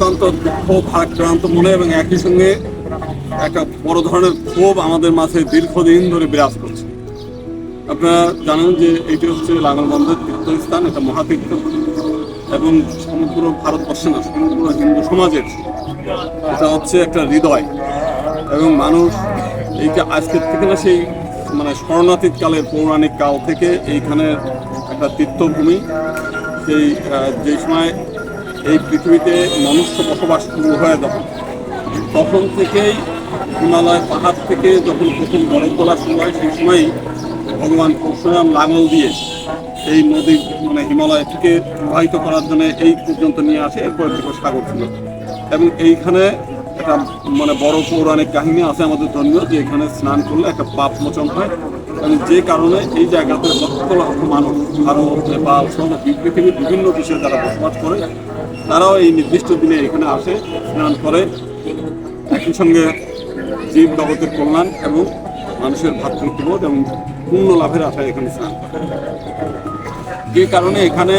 অত্যন্ত দুঃখ ভারাক্রান্ত মনে এবং একই সঙ্গে একটা বড় ধরনের ক্ষোভ আমাদের মাঝে দীর্ঘদিন ধরে বিরাজ করছে। আপনারা জানেন যে এটি হচ্ছে লাঙ্গলবন্দের তীর্থস্থান, এটা মহাতীর্থ এবং সমগ্র ভারতবর্ষে না, সমগ্র হিন্দু সমাজের এটা হচ্ছে একটা হৃদয়। এবং মানুষ এইটা আজকের থেকে না, সেই মানে স্মরণাতীত কালের পৌরাণিক কাল থেকে এইখানে একটা তীর্থভূমি। সেই যে সময় এই পৃথিবীতে মনুষ্য বসবাস শুরু হয় তখন থেকেই হিমালয় পাহাড় থেকে যখন প্রথম বরফ গলা শুরু হয় সেই সময়ই ভগবান পরশুরাম লাঙল দিয়ে এই নদী মানে হিমালয় থেকে প্রবাহিত করার জন্য এই পর্যন্ত নিয়ে আসে। এরপর থেকে সাগর ছিল এবং এইখানে একটা মানে বড় পৌরাণিক কাহিনী আছে আমাদের ধর্মীয়, যে এখানে স্নান করলে একটা পাপ মোচন হয় এবং যে কারণে এই জায়গাতে লক্ষ লক্ষ মানুষ ভারত, নেপাল সহ পৃথিবীর বিভিন্ন দেশে যারা বসবাস করে তারাও এই নির্দিষ্ট দিনে এখানে আসে, স্নান করে। একই সঙ্গে জীব জগতের কল্যাণ এবং মানুষের ভ্রাতৃত্ববোধ এবং পূর্ণ লাভের আশায় এখানে স্নান করে। যে কারণে এখানে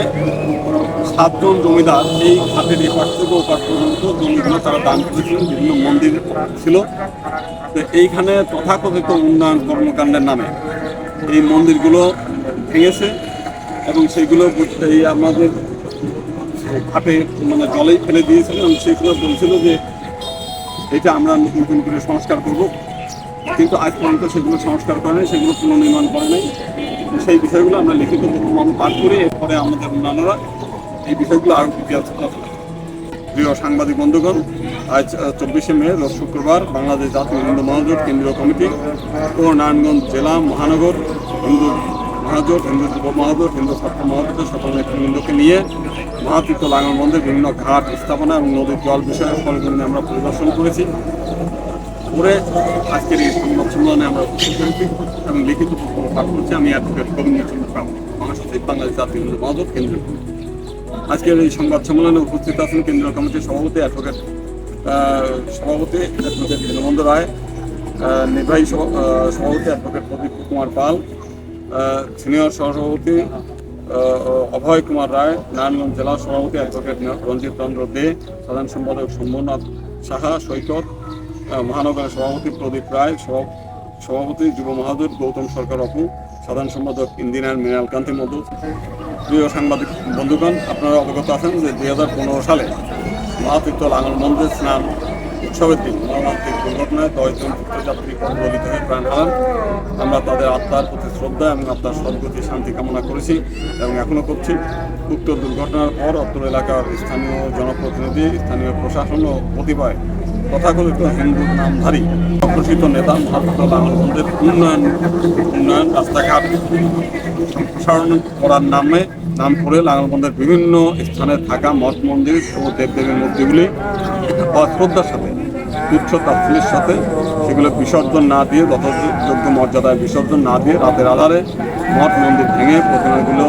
7 জন জমিদার এই ঘাটের এই পাশ থেকে ও পাশ পর্যন্ত জমিগুলো তারা দান করেছিলেন, বিভিন্ন মন্দির ছিল। তো এইখানে তথাকথিত উন্নয়ন কর্মকাণ্ডের নামে এই মন্দিরগুলো ভেঙেছে এবং সেইগুলো এই আমাদের ঘাটে মানে জলেই ফেলে দিয়েছিল এবং সেইগুলো বলছিল যে এটা আমরা নতুন করে সংস্কার করব, কিন্তু আজ পর্যন্ত সেগুলো সংস্কার করে নাই, সেগুলো পুনর্নির্মাণ করে নাই। সেই বিষয়গুলো আমরা লিখিত প্রমাণ পাঠ করি, এরপরে আমাদের অন্যান্যরা এই বিষয়গুলো আরও ইতিহাস। প্রিয় সাংবাদিক বন্ধুগণ, আজ 24শে মে রোজ শুক্রবার বাংলাদেশ জাতীয় হিন্দু মহাজোট কেন্দ্রীয় কমিটি ও নারায়ণগঞ্জ জেলা মহানগর হিন্দু মহাজোট, হিন্দু যুব মহাজোট, হিন্দু ছাত্র মহাজোটের সকল নেতৃবৃন্দকে নিয়ে মহাতীর্থ লাঙ্গলবন্দের বিভিন্ন ঘাট স্থাপনা এবং নদীর জল বিষয়ে সরজমিনে আমরা পরিদর্শন করেছি। করে আজকের এই সংবাদ সম্মেলনে আমরা উপস্থিত হয়েছি এবং লিখিত বক্তব্য পাঠ করছি। আমি অ্যাডভোকেট গোবিন্দচন্দ্র সাহু, মহাসচিব বাংলাদেশ জাতীয় হিন্দু মহাজোট কেন্দ্রীয় কমিটি। আজকের এই সংবাদ সম্মেলনে উপস্থিত আছেন কেন্দ্রীয় কমিটির সভাপতি অ্যাডভোকেট দীনবন্ধু রায়, নির্বাহী সভাপতি অ্যাডভোকেট প্রদীপ কুমার পাল, সিনিয়র সহসভাপতি অভয় কুমার রায়, নারায়ণগঞ্জ জেলা সভাপতি অ্যাডভোকেট রঞ্জিত চন্দ্র দে, সাধারণ সম্পাদক শম্ভুনাথ সাহা সৈকত, মহানগরের সভাপতি প্রদীপ রায়, সভাপতি যুব মহাজোট গৌতম সরকার অপু, সাধারণ সম্পাদক ইঞ্জিনিয়ার মৃণালকান্তি মধু। প্রিয় সাংবাদিক বন্ধুগণ, আপনারা অবগত আছেন যে 2015 সালে মহাতীর্থ লাঙ্গলবন্দের স্নান উৎসবের দিন মর্মান্তিক দুর্ঘটনায় 10 জন তীর্থযাত্রী প্রভাবিত হয়ে প্রাণ হারান। আমরা তাদের আত্মার প্রতি শ্রদ্ধা এবং আত্মার সদ্গতি শান্তি কামনা করেছি এবং এখনও করছি। উক্ত দুর্ঘটনার পর অত্র এলাকার স্থানীয় জনপ্রতিনিধি, স্থানীয় প্রশাসন ও কতিপয় তথাকথিত হিন্দু নামধারী প্রকৃত নেতা মহাতীর্থ লাঙ্গলবন্দের উন্নয়ন রাস্তাঘাট সম্প্রসারণ করার নাম করে লাঙ্গলবন্দের বিভিন্ন স্থানে থাকা মঠ মন্দির ও দেবদেবীর মূর্তিগুলি অশ্রদ্ধার সাথে, তুচ্ছ তাচ্ছিল্যের সাথে সেগুলো বিসর্জন না দিয়ে, যথাযোগ্য মর্যাদায় বিসর্জন না দিয়ে রাতের আধারে মঠ মন্দির ভেঙে প্রতিমাগুলো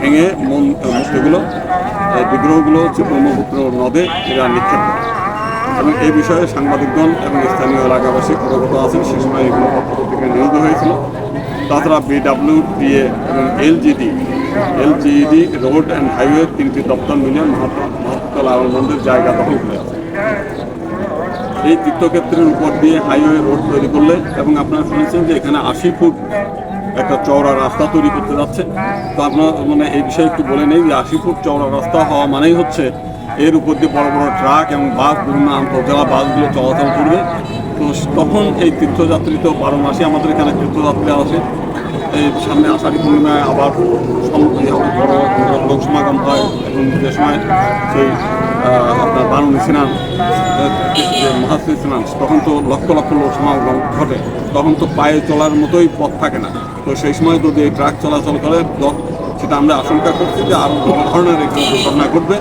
ভেঙে মূর্তিগুলো বিগ্রহগুলো হচ্ছে ব্রহ্মপুত্র নদে এরা নিক্ষেপ করে এবং এই বিষয়ে সাংবাদিকগণ এবং স্থানীয় এলাকাবাসী অবগত আছেন। সে সময় এগুলো পত্রপত্রিকায় নিয়োজিত হয়েছিল। তাছাড়া BWPA এবং LGED রোড অ্যান্ড হাইওয়ে 3টি দপ্তর মিলিয়ে মহাতীর্থ লাঙ্গলবন্দের জায়গা দখল করে আছে। এই তীর্থক্ষেত্রের উপর দিয়ে হাইওয়ে রোড তৈরি করলে এবং আপনারা শুনেছেন যে এখানে 80 ফুট একটা চওড়া রাস্তা তৈরি করতে যাচ্ছে। তো আপনার মানে এই বিষয়ে একটু বলে নেই যে 80 ফুট চওড়া রাস্তা হওয়া মানেই হচ্ছে এর উপর দিয়ে বড় বড় ট্রাক এবং বাস, বিভিন্ন আন্তর্জেলা বাসগুলো চলাচল করবে। তো তখন এই তীর্থযাত্রী তো 12 মাসে আমাদের এখানে তীর্থযাত্রী আছে। এই সামনে আষাঢ়ী পূর্ণিমায় আবার বড় লোক সমাগম হয় এবং যে সময় সেই আপনার বারুণী স্নান, মহাশ্রী স্নান, তখন তো লক্ষ লক্ষ লোক সমাগম ঘটে। তখন তো পায়ে চলার মতোই পথ থাকে না। তো সেই সময় যদি এই ট্রাক চলাচল করে সেটা আমরা আশঙ্কা করছি যে আরও বড় ধরনের এখানে দুর্ঘটনা ঘটবে।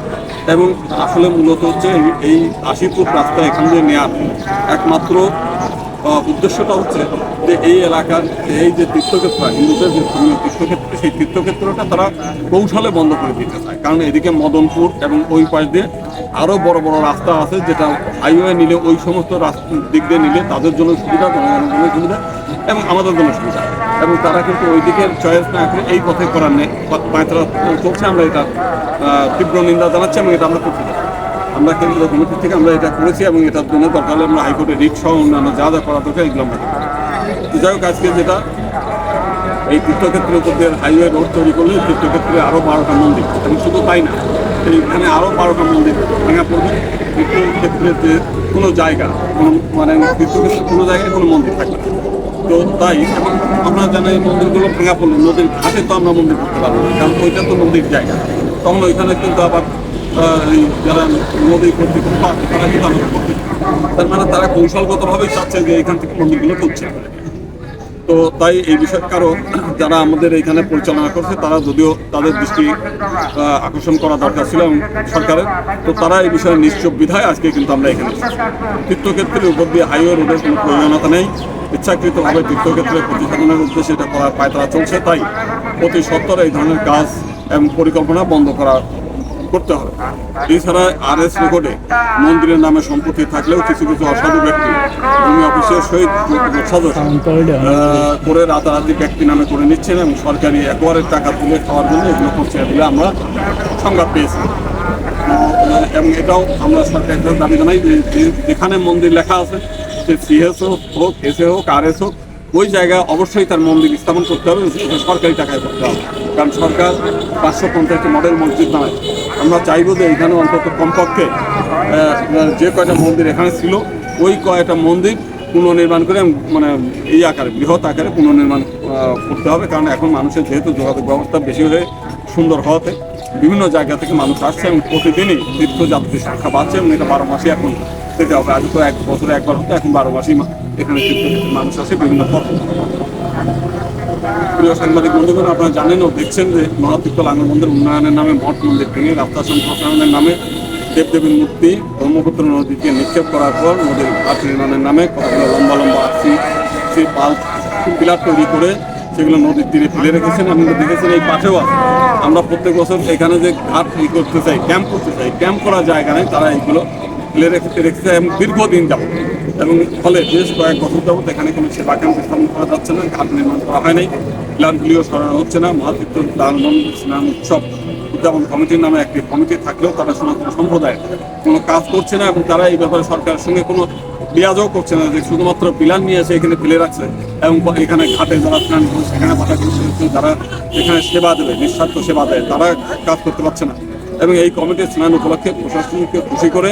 এবং আসলে মূলত হচ্ছে এই 80 ফুট রাস্তা এখান থেকে নেওয়ার একমাত্র উদ্দেশ্যটা হচ্ছে যে এই এলাকার এই যে তীর্থক্ষেত্র, হিন্দুদের যে ধর্মীয় তীর্থক্ষেত্র, সেই তীর্থক্ষেত্রটা তারা কৌশলে বন্ধ করে দিতে চায়। কারণ এদিকে মদনপুর এবং ওই পাশ দিয়ে আরও বড় বড় রাস্তা আছে, যেটা হাইওয়ে নিলে ওই সমস্ত দিক দিয়ে নিলে তাদের জন্য সুবিধা, জনগণের জন্য সুবিধা এবং আমাদের জন্য সুবিধা। এবং তারা কিন্তু ওই দিকের চয়েস না করে এই পথে করার নেই, পায়তারা চলছে। আমরা এটা তীব্র নিন্দা জানাচ্ছি এবং এটা আমরা করতে চাই। আমরা কেন্দ্রীয় কমিটি থেকে আমরা এটা করেছি এবং এটার জন্য দরকার হলে আমরা হাইকোর্টে রিট সহ অন্যান্য যা যা করা দরকার এগুলো আমরা করবো। যাই হোক, আজকে যেটা এই তীর্থক্ষেত্রের উপর দিয়ে হাইওয়ে রোড তৈরি করলে তীর্থক্ষেত্রে আরও 12টা মন্দির, এবং শুধু তাই না, এইখানে আরও 12টা মন্দির ভেঙে পড়বে। তীর্থক্ষেত্রের যে কোনো জায়গা, কোনো মানে তীর্থক্ষেত্রের কোনো জায়গায় কোনো মন্দির থাকবে না। তো তাই এবং আমরা জানি এই মন্দিরগুলো ভেঙে পড়লো, নদীর ঘাটে তো আমরা মন্দির করতে পারবো না, কারণ ওইটা তো নদীর জায়গা। তখন ওইখানে কিন্তু আবার এই যারা নদী কর্তৃপক্ষ আছে তারা কিন্তু আমাদের করবে, তার মানে তারা কৌশলগতভাবেই চাচ্ছে যে এখান থেকে মন্দিরগুলো তুলছে। তো তাই এই বিষয়ে কারো যারা আমাদের এখানে পরিচালনা করছে তারা যদিও তাদের দৃষ্টি আকর্ষণ করা দরকার ছিল এবং সরকারের, তো তারা এই বিষয়ে নিশ্চুপ বিধায় আজকে কিন্তু আমরা এখানে তীর্থক্ষেত্রের উপর দিয়ে হাইওয়ে রোডের কোনো প্রয়োজনীয়তা নেই। ইচ্ছাকৃতভাবে তীর্থক্ষেত্রের প্রতিসাধনের উদ্দেশ্যে এটা করার পায়তারা চলছে, তাই অতি সত্বর এই ধরনের কাজ এবং পরিকল্পনা বন্ধ করতে হবে। এছাড়া RS রেকর্ডে মন্দিরের নামে সম্পত্তি থাকলেও কিছু কিছু অসাধু ব্যক্তি ভূমি অফিসের সহিত সদস্য করে রাতারাতি ব্যক্তি নামে করে নিচ্ছেন এবং সরকারি একবারের টাকা তুলে খাওয়ার জন্য এগুলো করছে বলে আমরা সংবাদ পেয়েছি। এবং এটাও আমরা সরকারের দাবি জানাই যে যেখানে মন্দির লেখা আছে সে CS হোক, SA হোক, RS হোক, ওই জায়গায় অবশ্যই তার মন্দির স্থাপন করতে হবে, সরকারি টাকায় করতে হবে। কারণ সরকার 550টি মডেল মসজিদ নয়, আমরা চাইব যে এখানে অন্তত কমপক্ষে যে কয়টা মন্দির এখানে ছিল ওই কয়টা মন্দির পুনর্নির্মাণ করে মানে এই আকারে বৃহৎ আকারে পুনর্নির্মাণ করতে হবে। কারণ এখন মানুষের যেহেতু যোগাযোগ ব্যবস্থা বেশি হয়ে সুন্দর হওয়াতে বিভিন্ন জায়গা থেকে মানুষ আসছে এবং প্রতিদিনই তীর্থযাত্রীর সংখ্যা বাড়ছে এবং এটা 12 মাসই এখন যেতে হবে। আগে তো 1 বছরে একবার হতো, এখন 12 মাসই এখানে তীর্থযাত্রীর মানুষ আসে বিভিন্ন পথ। প্রিয় সাংবাদিক বন্ধুগণ, আপনারা জানেন ও দেখছেন যে মহাতীর্থ লাঙ্গলবন্দের উন্নয়নের নামে মঠ মন্দির ভেঙে রাস্তা সম্প্রসারণের নামে দেবদেবীর মূর্তি ব্রহ্মপুত্র নদীতে নিক্ষেপ করার পর নদীর ঘাট নির্মাণের নামে কতগুলো লম্বা লম্বা পাল পিলার তৈরি করে সেগুলো নদীর তীরে ফেলে রেখেছেন। আপনারা দেখেছেন এই পাশেও আছে। আমরা প্রত্যেক বছর এখানে যে ঘাট করতে চাই, ক্যাম্প করতে চাই, ক্যাম্প করার জায়গা নেই, তারা এইগুলো ফেলে রেখেছে এবং দীর্ঘদিন যাবত, এবং ফলে বেশ কয়েক বছর যাবত এখানে কোনো সেবা ক্যাম্প স্থাপন করা যাচ্ছে না, ঘাট নির্মাণ করা হয় নাই, প্ল্যানগুলিও সরানো হচ্ছে না। মহাতীর্থ লাঙ্গলবন্দ স্নান উৎসব উদযাপন কমিটির নামে একটি কমিটি থাকলেও তারা সনাতন সম্প্রদায় কোনো কাজ করছে না এবং তারা এই ব্যাপারে সরকারের সঙ্গে কোনো বিয়াজও করছে না, যে শুধুমাত্র পিলার নিয়ে এসে এখানে ফেলে রাখছে এবং এখানে ঘাটে যারা স্নান করে সেখানে বাধা করছে, যারা এখানে সেবা দেবে, নিঃস্বার্থ সেবা দেয়, তারা কাজ করতে পারছে না। এবং এই কমিটির স্নান উপলক্ষে প্রশাসনকে খুশি করে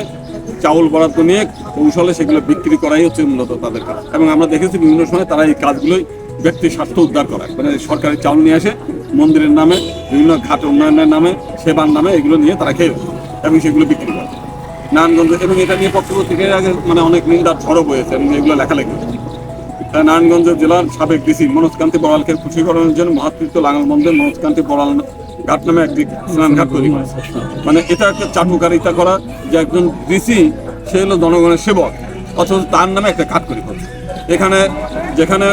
চাউল বরাদ্দ নিয়ে কৌশলে সেগুলো বিক্রি করাই হচ্ছে মূলত তাদের কাজ। এবং আমরা দেখেছি বিভিন্ন সময় তারা এই কাজগুলোই ব্যক্তির স্বার্থ উদ্ধার করায়, মানে সরকারি চাউল নিয়ে আসে মন্দিরের নামে, বিভিন্ন ঘাট উন্নয়নের নামে, সেবার নামে এগুলো নিয়ে তারা খেয়ে এবং সেগুলো বিক্রি করে নারায়ণগঞ্জে। এবং এটা নিয়ে পত্রপত্রিকার আগে মানে অনেক নিন্দার ঝড়ও হয়েছে এবং এগুলো লেখালেখি। নারায়ণগঞ্জ জেলার সাবেক ডিসি মনোজকান্তি বড়ালকে খুশি করানোর জন্য মহাতীর্থ লাঙ্গলবন্দের মনোজকান্তি বড়াল ঘাট নামে একটি স্নান ঘাট তৈরি করেছে। মানে এটা একটা চাটুকারিতা করা, যে একজন ডিসি সে হলো জনগণের সেবক, অথচ তার নামে একটা ঘাট তৈরি করছে এখানে, যেখানে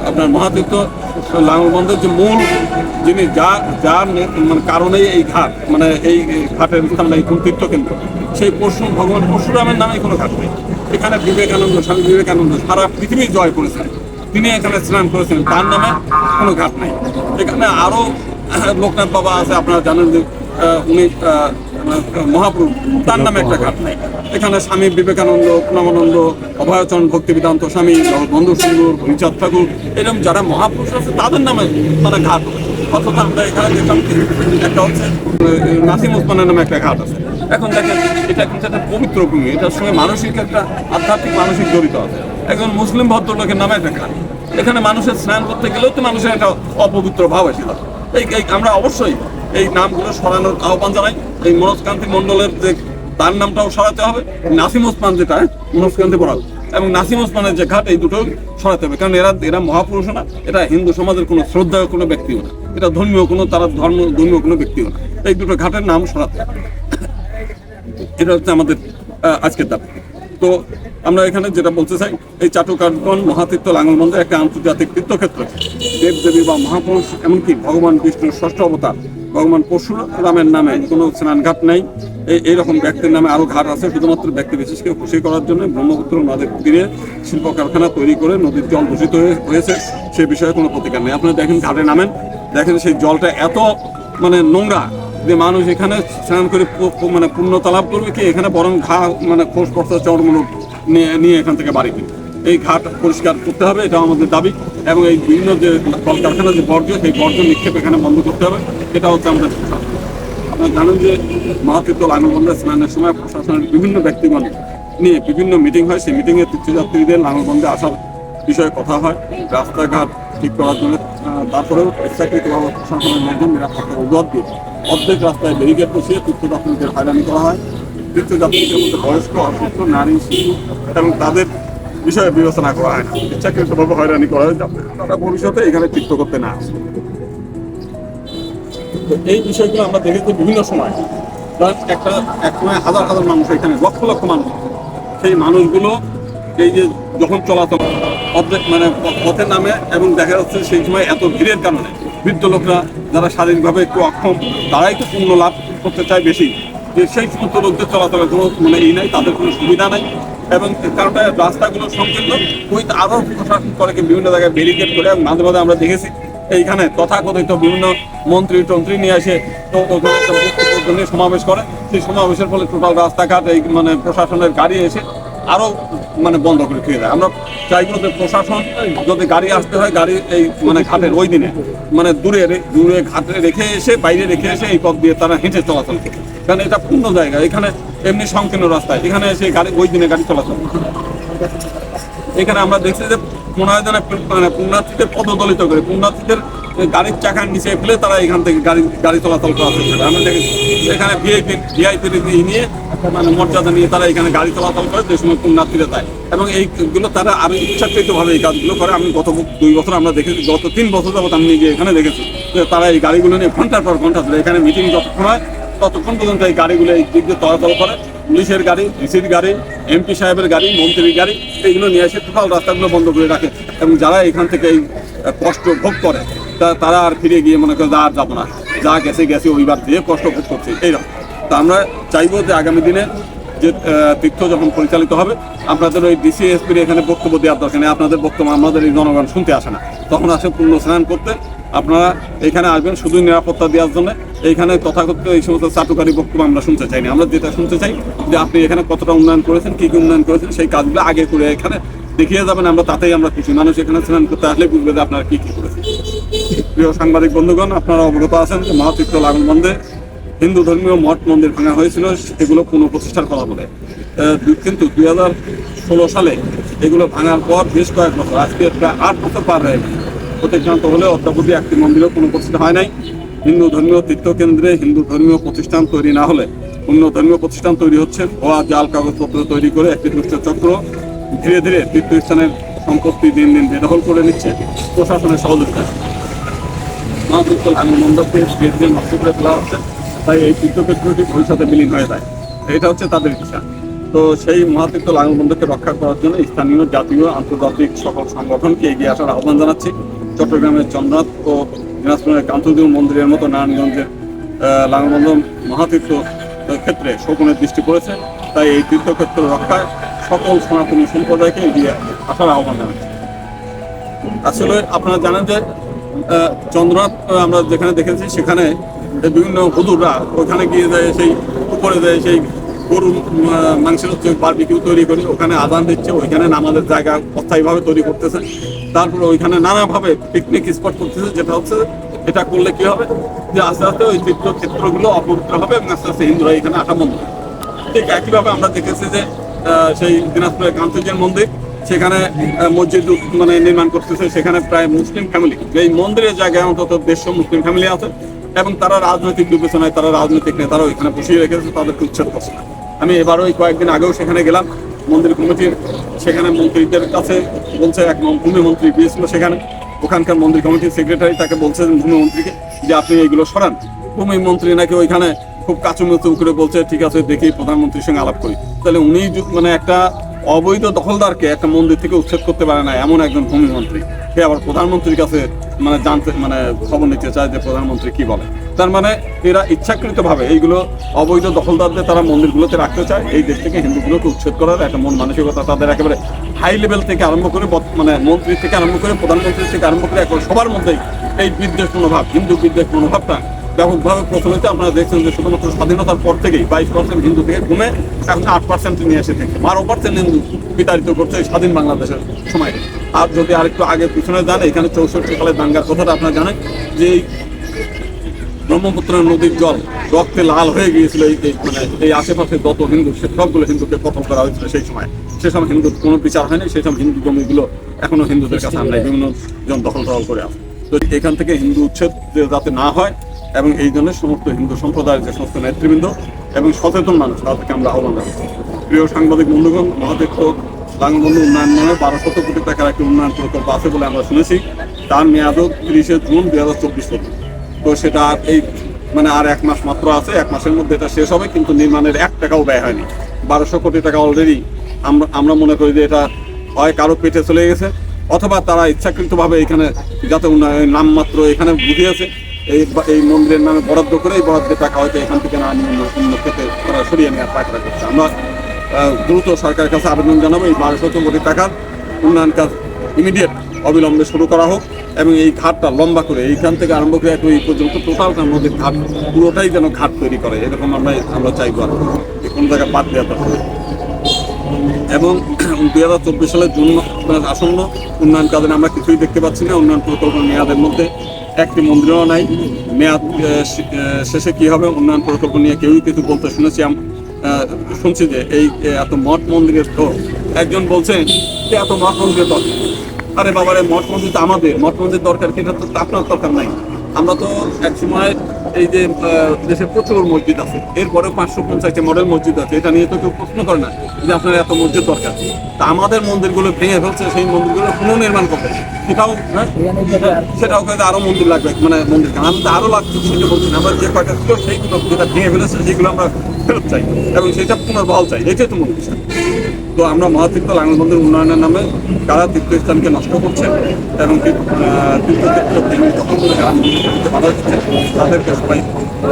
আপনার মহাতীর্থ লাঙ্গলবন্দের যে মূল যিনি যার মানে কারণেই এই ঘাট, মানে এই ঘাটের স্থান এই তীর্থ কেন্দ্র, সেই ভগবান পরশুরামের নামে কোনো ঘাট নেই। এখানে বিবেকানন্দ, স্বামী বিবেকানন্দ সারা পৃথিবী জয় করেছেন, তিনি এখানে স্নান করেছেন, তার নামে কোনো ঘাট নেই। এখানে আরও লোকনাথ বাবা আছে, আপনারা জানেন যে উনি মহাপ্রভু, তার নামে একটা ঘাট নেই। এখানে স্বামী বিবেকানন্দ, প্রেমানন্দ, অভয়চরণ ভক্তিবেদান্ত স্বামী, বন্ধু সুন্দর, হরিচাঁদ ঠাকুর, এরকম যারা মহাপুরুষ আছে তাদের নামে তারা ঘাট। অথচ আমরা এখানে দেখলাম একটা হচ্ছে নাসিম ওসমানের নামে একটা ঘাট আছে। এখন দেখেন এটা কিন্তু একটা পবিত্র ভূমি, এটার সঙ্গে মানসিক একটা আধ্যাত্মিক মানসিক জড়িত আছে। একজন মুসলিম ভদ্রলোকের নামে একটা ঘাট, এখানে মানুষের স্নান করতে গেলেও তো মানুষের একটা অপবিত্র ভাব এসে যাবে। এই আমরা অবশ্যই এই নামগুলো সরানোর আহ্বান জানাই। এই মনোজকান্তি মণ্ডলের যে তার নামটাও সরাতে হবে, নাসিম ওসমান যেটা মনোজকান্তি বড়াল এবং নাসিম ওসমানের যে ঘাট, এই দুটো সরাতে হবে। কারণ এরা মহাপুরুষ না, এটা হিন্দু সমাজের কোনো শ্রদ্ধেয় কোনো ব্যক্তিও না, এটা ধর্মীয় কোনো তারা ধর্মীয় কোনো ব্যক্তিও না। এই দুটো ঘাটের নাম সরাতে হবে, এটা হচ্ছে আমাদের আজকের দাবি। তো আমরা এখানে যেটা বলতে চাই, এই চাটুকারগঞ্জ মহাতীর্থ লাঙ্গলবন্দের একটা আন্তর্জাতিক তীর্থক্ষেত্র, দেবদেবী বা মহাপুরুষ, এমনকি ভগবান বিষ্ণুর ষষ্ঠ অবতার ভগবান পরশুরামের নামে কোনো স্নান ঘাট নেই। এইরকম ব্যক্তির নামে আরও ঘাট আছে, শুধুমাত্র ব্যক্তি বিশেষকে খুশি করার জন্য ব্রহ্মপুত্র নদের তীরে শিল্প কারখানা তৈরি করে নদীর জল দূষিত হয়েছে, সে বিষয়ে কোনো প্রতিকার নেই। আপনারা দেখেন ঘাটে নামেন, দেখেন সেই জলটা এত মানে নোংরা, যে মানুষ এখানে স্নান করে মানে পূর্ণতা লাভ করবে কি, এখানে বরং মানে খোঁজ পড়তে চর্মরূপ নিয়ে এখান থেকে বাড়ি ফিরবে। এই ঘাট পরিষ্কার করতে হবে, এটা আমাদের দাবি। এবং এই বিভিন্ন যে কলকারখানা যে বর্জ্য, সেই বর্জ্য নিক্ষেপ এখানে বন্ধ করতে হবে, এটা হচ্ছে আমাদের। আপনারা জানেন যে মহাতীর্থ লাঙ্গলবন্ধে স্নানের সময় প্রশাসনের বিভিন্ন ব্যক্তিগণ নিয়ে বিভিন্ন মিটিং হয়। সেই মিটিংয়ে তীর্থযাত্রীদের লাঙ্গলবন্ধে আসার বিষয়ে কথা হয়, রাস্তাঘাট ঠিক করার জন্য। তারপরেও ইচ্ছাকৃতভাবে প্রশাসনের লোকজন নিরাপত্তার অজুহাত দিয়ে অর্ধেক রাস্তায় ব্যারিকেড বসিয়ে তীর্থযাত্রীদের হয়রানি করা হয়। তীর্থযাত্রীদের মধ্যে বয়স্ক, অসুস্থ, নারী, শিশু এবং তাদের বিষয়ে বিবেচনা করা হয় না, ইচ্ছাকৃতভাবে হয়রানি করা হয় যাতে তারা ভবিষ্যতে এখানে তীর্থ করতে না আসে। তো এই বিষয়গুলো আমরা দেখেছি বিভিন্ন সময়। এক সময় হাজার হাজার মানুষ, এখানে লক্ষ লক্ষ মানুষ, সেই মানুষগুলো এই যে যখন চলাচল অর্ধেক মানে পথে নামে, এবং দেখা যাচ্ছে সেই সময় এত ভিড়ের কারণে বৃদ্ধ লোকরা যারা শারীরিকভাবে একটু অক্ষম, তারাই তো পূর্ণ লাভ করতে চায় বেশি, যে সেই সমস্ত লোকদের চলাচলের কোনো মানে এই নাই, তাদের কোনো সুবিধা নাই। এবং কারণটা রাস্তাগুলো সংকীর্ণ, ওই আরও প্রশাসন করে বিভিন্ন জায়গায় ব্যারিকেড করে। মাঝে মাঝে আমরা দেখেছি এইখানে তথাকথিত বিভিন্ন মন্ত্রী নিয়ে আসে, তো ওখানে একটা বক্তব্য নিয়ে সমাবেশ করে। সেই সমাবেশের ফলে টোটাল রাস্তাঘাট এই মানে প্রশাসনের গাড়ি এসে আরও মানে বন্ধ করে ফিরে যায়। আমরা চাইবো যে প্রশাসন যদি গাড়ি আসতে হয়, গাড়ি এই মানে ঘাটের ওই দিনে মানে দূরে ঘাটে রেখে এসে, বাইরে রেখে এসে এই পথ দিয়ে তারা হেঁটে চলাচল করে, কারণ এটা পূর্ণ জায়গা। এখানে এমনি সংকীর্ণ রাস্তায় এখানে এসে গাড়ি ওই দিনে গাড়ি চলাচল। এখানে আমরা দেখছি যে মনে হয় যেন মানে পুণ্যার্থীদের পদদলিত করে, পুণ্যার্থীদের গাড়ির চাকার নিচে ফেলে তারা এখান থেকে গাড়ি চলাচল করা হচ্ছে। আমরা দেখেছি এখানে ভিআইপি নিয়ে মানে মর্যাদা নিয়ে তারা এখানে গাড়ি চলাচল করে যে সময় পুণ্যার্থীরা যায়, এবং এইগুলো তারা আরো ইচ্ছাকৃতভাবে এই কাজগুলো করে। আমি গত 2 বছর আমরা দেখেছি, গত 3 বছর যাবত আমি নিজে এখানে দেখেছি যে তারা এই গাড়িগুলো নিয়ে ঘন্টার পর ঘন্টা ধরে এখানে মিটিং যতক্ষণ হয় ততক্ষণ পর্যন্ত এই গাড়িগুলো এই দিক দিয়ে চলাচল করে। পুলিশের গাড়ি, ডিসির গাড়ি, এমপি সাহেবের গাড়ি, মন্ত্রীর গাড়ি, এইগুলো নিয়ে এসে টোটাল রাস্তাগুলো বন্ধ করে রাখে। এবং যারা এখান থেকে এই কষ্ট ভোগ করে তারা আর ফিরে গিয়ে মনে করে আর যাবো না, যা গেছে ওইবার দিয়ে কষ্ট ভোগ করছে এইরকম। তো আমরা চাইবো যে আগামী দিনে যে তীর্থ যখন পরিচালিত হবে, আপনাদের ওই ডিসি এসপির এখানে বক্তব্য দেওয়ার দরকার নেই। আপনাদের বক্তব্য আমাদের এই জনগণ শুনতে আসে না, তখন আসে পূর্ণ স্নান করতে। আপনারা এখানে আসবেন শুধুই নিরাপত্তা দেওয়ার জন্য। এইখানে তথাকথিত এই সমস্ত চাটুকারী বক্তব্য আমরা শুনতে চাই না। আমরা যেটা শুনতে চাই যে আপনি এখানে কতটা উন্নয়ন করেছেন, কী উন্নয়ন করেছেন, সেই কাজগুলো আগে করে এখানে দেখিয়ে যাবেন। আমরা তাতেই আমরা খুশি। মানুষ এখানে স্নান করতে আসলে বুঝবে যে আপনারা কী করেছেন। প্রিয় সাংবাদিক বন্ধুগণ, আপনারা অবগত আছেন যে মহাতীর্থ লাঙ্গলবন্ধে হিন্দু ধর্মীয় মঠ মন্দির ভাঙা হয়েছিল, এগুলো পুনঃপ্রতিষ্ঠার কথা বলে। কিন্তু 2016 সালে এগুলো ভাঙার পর বেশ কয়েক বছর, আজকে প্রায় 8 বছর পার হয়ে গেছে, প্রতিক্রান্ত হলে অদ্যাবধি একটি মন্দিরও পুনঃপ্রতিষ্ঠা হয় নাই। হিন্দু ধর্মীয় তীর্থকেন্দ্রে হিন্দু ধর্মীয় প্রতিষ্ঠান তৈরি না হলে অন্য ধর্মীয় প্রতিষ্ঠান তৈরি হচ্ছে। ভুয়া জাল কাগজপত্র তৈরি করে একটি দুষ্ট চক্র ধীরে ধীরে তীর্থস্থানের সম্পত্তি দিন দিন বেদখল করে নিচ্ছে প্রশাসনের সহযোগিতা। মহাতীর্থ লাঙ্গলবন্ধকে ধীরে ধীরে নষ্ট করে ফেলা হচ্ছে, তাই এই তীর্থক্ষেত্রটি ভবিষ্যতে বিলীন হয়ে যায়। এটা হচ্ছে তাদের ইচ্ছা। তো সেই মহাতীর্থ লাঙ্গলবন্ধকে রক্ষা করার জন্য স্থানীয়, জাতীয়, আন্তর্জাতিক সকল সংগঠনকে এগিয়ে আসার আহ্বান জানাচ্ছি। চট্টগ্রামের চন্দ্রনাথ ও দিনাজপুরের কান্তদেব মন্দিরের মতো নারায়ণগঞ্জের লাঙ্গলবন্ধ মহাতীর্থ ক্ষেত্রে শোকনের দৃষ্টি পড়েছে, তাই এই তীর্থক্ষেত্র রক্ষায় সকল সনাতনী সম্প্রদায়কে এগিয়ে আসার আহ্বান জানাচ্ছি। আসলে আপনারা জানেন যে চন্দ্রনাথ আমরা যেখানে দেখেছি, সেখানে বিভিন্ন হুজুররা ওখানে গিয়ে যায়, সেই উপরে যায়, সেই গরুর মাংসের হচ্ছে বারবিকিউ তৈরি করে ওখানে আদান দিচ্ছে, ওইখানে নামাজের জায়গা অস্থায়ীভাবে তৈরি করতেছে। তারপরে ওইখানে নানাভাবে পিকনিক স্পট করতেছে, যেটা হচ্ছে এটা করলে কি হবে যে আস্তে আস্তে ওই তীর্থক্ষেত্রগুলো অপবিত্র হবে এবং আস্তে আস্তে হিন্দুরা এখানে আসা বন্ধ হবে। ঠিক একইভাবে আমরা দেখেছি যে সেই দিনাজপুরের কান্তজির মন্দির, সেখানে মসজিদ মানে নির্মাণ করতেছে, সেখানে প্রায় মুসলিম ফ্যামিলি, এই মন্দিরের জায়গায় অন্তত 150 মুসলিম ফ্যামিলি আছে, এবং তারা রাজনৈতিক বিবেচনায় তারা রাজনৈতিক নেতারাও এখানে বসিয়ে রেখেছে, তাদেরকে উচ্ছেদ করছে না। আমি এবারও এই কয়েকদিন আগেও সেখানে গেলাম, মন্দির কমিটির সেখানে মন্ত্রীদের কাছে বলছে, এক ভূমিমন্ত্রী গিয়েছিল সেখানে, ওখানকার মন্দির কমিটির সেক্রেটারি তাকে বলছে ভূমিমন্ত্রীকে যে আপনি এইগুলো সরান। ভূমিমন্ত্রী নাকি ওইখানে খুব কাচুমুচু করে বলছে ঠিক আছে দেখি প্রধানমন্ত্রীর সঙ্গে আলাপ করি। তাহলে উনি মানে একটা অবৈধ দখলদারকে একটা মন্দির থেকে উচ্ছেদ করতে পারে না এমন একজন ভূমিমন্ত্রী, সে আবার প্রধানমন্ত্রীর কাছে মানে জানতে মানে খবর নিতে চায় যে প্রধানমন্ত্রী কি বলে। তার মানে এরা ইচ্ছাকৃতভাবে এইগুলো অবৈধ দখলদারদের তারা মন্দিরগুলোতে রাখতে চায়। এই দেশ থেকে হিন্দুগুলোকে উচ্ছেদ করার একটা মন মানসিকতা তাদের একেবারে হাই লেভেল থেকে আরম্ভ করে মানে মন্ত্রী থেকে আরম্ভ করে প্রধানমন্ত্রী থেকে আরম্ভ করে এখন সবার মধ্যেই এই বিদ্বেষ মনোভাব, হিন্দু বিদ্বেষ মনোভাবটা ব্যাপকভাবে প্রচলিত। আপনারা দেখছেন যে শুধুমাত্র স্বাধীনতার পর থেকেই 22% হিন্দু থেকে কমে এখন 8% নিয়ে এসে থেকে 12% হিন্দু বিতাড়িত করছে এই স্বাধীন বাংলাদেশের সময়। আর যদি আরেকটু আগে পিছনে যান, এখানে 64 সালের দাঙ্গার কথাটা আপনারা জানেন যে এই ব্রহ্মপুত্র নদীর জল রক্তে লাল হয়ে গিয়েছিল। এই আশেপাশে যত হিন্দু সবগুলো হিন্দুকে কতল করা হয়েছিল সেই সময়। সে সময় হিন্দুর কোনো বিচার হয়নি, সেই সময় হিন্দু জমিগুলো এখনো হিন্দুদের কাছে আমরা বিভিন্ন জন দখল করে আছে। তো এখান থেকে হিন্দু উচ্ছেদ যাতে না হয় এবং এই জন্য সমস্ত হিন্দু সম্প্রদায়ের যে সমস্ত নেতৃবৃন্দ এবং সচেতন মানুষ তাদেরকে আমরা আহ্বান জানাচ্ছি। প্রিয় সাংবাদিক বন্ধুগণ, মহাতীর্থ লাঙ্গলবন্ধ উন্নয়ন নামে 1200 কোটি টাকার একটি উন্নয়ন প্রকল্প আছে বলে আমরা শুনেছি। তার মেয়াদও 30 জুন 2024। তো সেটা এই আর 1 মাস মাত্র আছে, 1 মাসের মধ্যে এটা শেষ হবে, কিন্তু নির্মাণের 1 টাকাও ব্যয় হয়নি। 1200 কোটি টাকা অলরেডি আমরা মনে করি যে এটা হয় কারো পেটে চলে গেছে, অথবা তারা ইচ্ছাকৃতভাবে এখানে যাতে নামমাত্র এখানে বুঝিয়েছে এই মন্দিরের নামে বরাদ্দ করে এই বরাদ্দের টাকা হয়তো এখান থেকে না নিয়ে অন্য ক্ষেত্রে তারা সরিয়ে নেওয়ার পায়তারা করছে। আমরা দ্রুত সরকারের কাছে আবেদন জানাবো এই 1200 কোটি টাকার উন্নয়ন কাজ ইমিডিয়েট অবিলম্বে শুরু করা হোক এবং এই ঘাটটা লম্বা করে এইখান থেকে আরম্ভ করে এই পর্যন্ত টোটাল নদীর ঘাট পুরোটাই যেন ঘাট তৈরি করে, এরকম আমরা চাইবো। আর কোনো জায়গায় বাদ দেওয়া দরকার। এবং 2024 সালের জুন আসন্ন উন্নয়ন কাজে আমরা কিছুই দেখতে পাচ্ছি না। উন্নয়ন প্রকল্পের মেয়াদের মধ্যে একটি মন্দিরও নাই। মেয়াদ শেষে কি হবে উন্নয়ন প্রকল্প নিয়ে কেউই কিছু বলতে শুনছি যে এই এত মঠ মন্দিরের, তো একজন বলছেন যে এত মঠ মন্দিরের দরকার। আরে বাবারে, মঠ মন্দির তো আমাদের, মঠ মন্দির দরকার কিনা তো আপনার দরকার নাই। আমরা তো এক সময় এই যে দেশে প্রচুর মসজিদ আছে, এরপরে 550টি মডেল মসজিদ আছে, এটা নিয়ে তো কেউ প্রশ্ন করে না যে আপনার এত মসজিদ দরকার। তা আমাদের মন্দিরগুলো ভেঙে ফেলছে, সেই মন্দিরগুলো পুনর্নির্মাণ করবে, সেটাও কিন্তু আরো মন্দির লাগবে, মন্দির আমি তো আরো লাগছে সেটা বলছি না। আমরা যে কয়টা ছিল সেইগুলো যেটা ভেঙে ফেলেছে সেগুলো আমরা ফেরত চাই এবং সেটা পুনর্বহাল চাই, এটাই তো মূল বিষয়। তো আমরা মহাতীর্থ লাঙ্গলবন্ধ উন্নয়নের নামে কারা তীর্থস্থানকে নষ্ট করছে এবং তীর্থক্ষেত্র ভেঙে দখল করে বাধা দিচ্ছে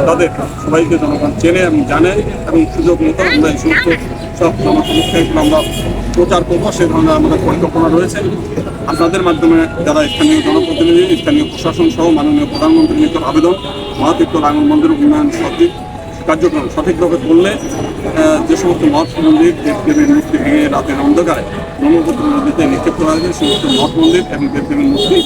তাদের সবাইকে জনগণ চেনে এবং জানে এবং সুযোগ মতো আমরা এই সমস্ত সব জনসমস্যাগুলো আমরা প্রচার করবো, সে ধরনের আমাদের পরিকল্পনা রয়েছে। আপনাদের মাধ্যমে যারা স্থানীয় জনপ্রতিনিধি, স্থানীয় প্রশাসন সহ মাননীয় প্রধানমন্ত্রীর নিকট আবেদন, মহাতীর্থ লাঙ্গলবন্ধের উন্নয়ন কার্যক্রম সঠিকভাবে করলে যে সমস্ত মঠ মন্দির দেবদেবীর মূর্তি ভেঙে রাতের অন্ধকারে ব্রহ্মপুত্র নদীতে নিক্ষেপ করা হয়েছে, সমস্ত মঠ মন্দির এবং দেবদেবীর মূর্তি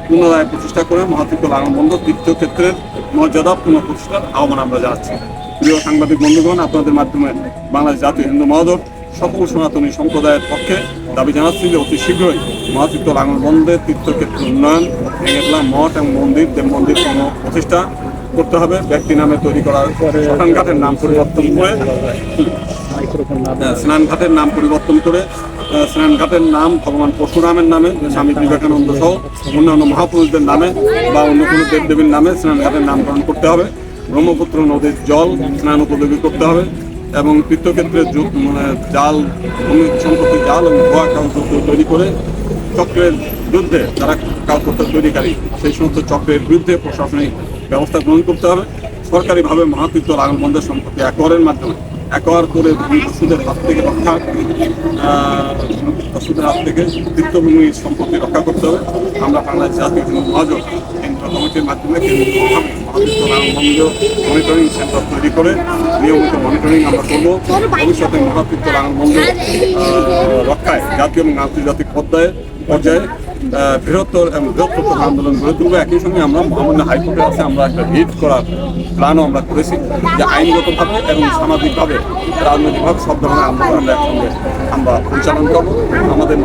পুনরায় প্রতিষ্ঠা করে মহাতীর্থ লাঙ্গলবন্ধ তীর্থক্ষেত্রের মর্যাদা পুনঃপ্রতিষ্ঠার আহ্বান আমরা জানাচ্ছি। প্রিয় সাংবাদিক বন্ধুগণ, আপনাদের মাধ্যমে বাংলাদেশ জাতীয় হিন্দু মহাজোট সকল সনাতনী সম্প্রদায়ের পক্ষে দাবি জানাচ্ছি যে অতি শীঘ্রই মহাতীর্থ লাঙ্গলবন্ধের তীর্থক্ষেত্র উন্নয়ন, ভেঙে ফেলা মঠ এবং দেব মন্দির প্রতিষ্ঠা করতে হবে। ব্যক্তি নামে তৈরি করা শ্মশানঘাটের নাম পরিবর্তন করে স্নানঘাটের নাম পরিবর্তন করে স্নানঘাটের নাম ভগবান পরশুরামের নামে, স্বামী বিবেকানন্দ সহ অন্যান্য মহাপুরুষদের নামে বা অন্য কোনো দেবদেবীর নামে স্নানঘাটের নামকরণ করতে হবে। ব্রহ্মপুত্র নদীর জল স্নান উপযোগী করতে হবে এবং তীর্থক্ষেত্রের জাল, ভূমি সম্পত্তি জাল এবং ভুয়া কাগজপত্র তৈরি করে চক্রের বিরুদ্ধে যারা কাগজপত্র তৈরিকারী সেই সমস্ত চক্রের বিরুদ্ধে প্রশাসনিক ব্যবস্থা গ্রহণ করতে হবে। সরকারিভাবে মহাতীর্থ লাঙ্গলবন্ধের সম্পত্তি অ্যাকোয়ারের মাধ্যমে অ্যাকোয়ার করে সুদের হাত থেকে তীর্থভূমির সম্পত্তি রক্ষা করতে হবে। আমরা বাংলাদেশ জাতীয় মহাজোট কেন্দ্র কমিটির মাধ্যমে কেন্দ্রীয়ভাবে মহাতীর্থ লাঙ্গলবন্ধ মনিটরিং সেন্টার তৈরি করে নিয়মিত মনিটরিং আমরা করবো। ভবিষ্যতে মহাতীর্থ লাঙ্গলবন্ধ রক্ষায় জাতীয় এবং আন্তর্জাতিক পর্যায়ে বৃহত্তর আন্দোলন গড়ে তুলবো। একই সঙ্গে আমরা মহামান্য হাইকোর্টের কাছে আমরা একটা রিট করার প্ল্যানও আমরা করেছি, যে আইনগতভাবে এবং সামাজিকভাবে রাজনৈতিকভাবে সব ধরনের আন্দোলন একসঙ্গে আমরা পরিচালনা করবো। আমাদের